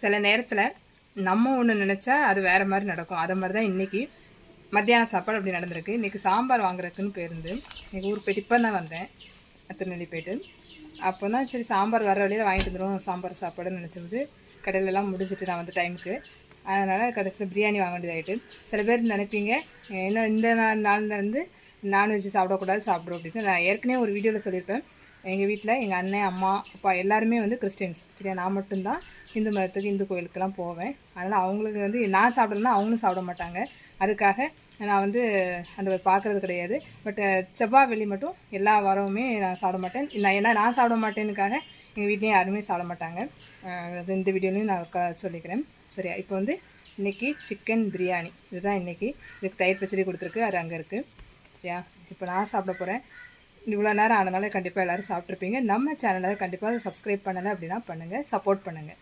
சில நேரத்தில் நம்ம ஒன்று நினச்சா அது வேறு மாதிரி நடக்கும். அதை மாதிரி தான் இன்றைக்கி மத்தியானம் சாப்பாடு அப்படி நடந்திருக்கு. இன்றைக்கி சாம்பார் வாங்குறதுக்குன்னு போயிருந்து இன்றைக்கி ஊர் போய்ட்டு இப்போ தான் வந்தேன், திருநெல்வேலி போய்ட்டு. அப்போ தான் சரி சாம்பார் வர வழியில் வாங்கிட்டு வந்துடும் சாம்பார் சாப்பாடுன்னு நினச்சது. கடையிலலாம் முடிஞ்சிட்டு நான் வந்து டைமுக்கு, அதனால் கடைசியில் பிரியாணி வாங்க வேண்டியதாகிட்டு. சில பேர் நினைப்பீங்க ஏன்னா இந்த நாளில் வந்து நான்வெஜ் சாப்பிடக்கூடாது சாப்பிட்றோம் அப்படின்னு. நான் ஏற்கனவே ஒரு வீடியோவில் சொல்லியிருப்பேன். எங்கள் வீட்டில் எங்கள் அண்ணன், அம்மா, அப்பா எல்லாருமே வந்து கிறிஸ்டின்ஸ். சரியா, நான் மட்டும்தான் இந்து மதத்துக்கு, இந்து கோயிலுக்கெல்லாம் போவேன். அதனால் அவங்களுக்கு வந்து நான் சாப்பிட்றேன்னா அவங்களும் சாப்பிட மாட்டாங்க. அதுக்காக நான் வந்து அந்த பார்க்குறது கிடையாது. பட் செவ்வாய் வெள்ளி மட்டும் எல்லா வாரமுமே நான் சாப்பிட மாட்டேன். ஏன்னா நான் சாப்பிட மாட்டேனுக்காக எங்கள் வீட்லேயும் யாருமே சாப்பிட மாட்டாங்க. அது இந்த வீடியோலையும் நான் சொல்லிக்கிறேன். சரியா, இப்போ வந்து இன்றைக்கி சிக்கன் பிரியாணி இதுதான் இன்றைக்கி. இதுக்கு தயிர் பச்சடி கொடுத்துருக்கு, அது அங்கே இருக்குது. சரியா, இப்போ நான் சாப்பிட போகிறேன். இவ்வளோ நேரம் ஆனதுனால கண்டிப்பாக எல்லோரும் சாப்பிட்ருப்பீங்க. நம்ம சேனலை கண்டிப்பாக சப்ஸ்கிரைப் பண்ணலை அப்படின்னா பண்ணுங்கள், சப்போர்ட் பண்ணுங்கள்.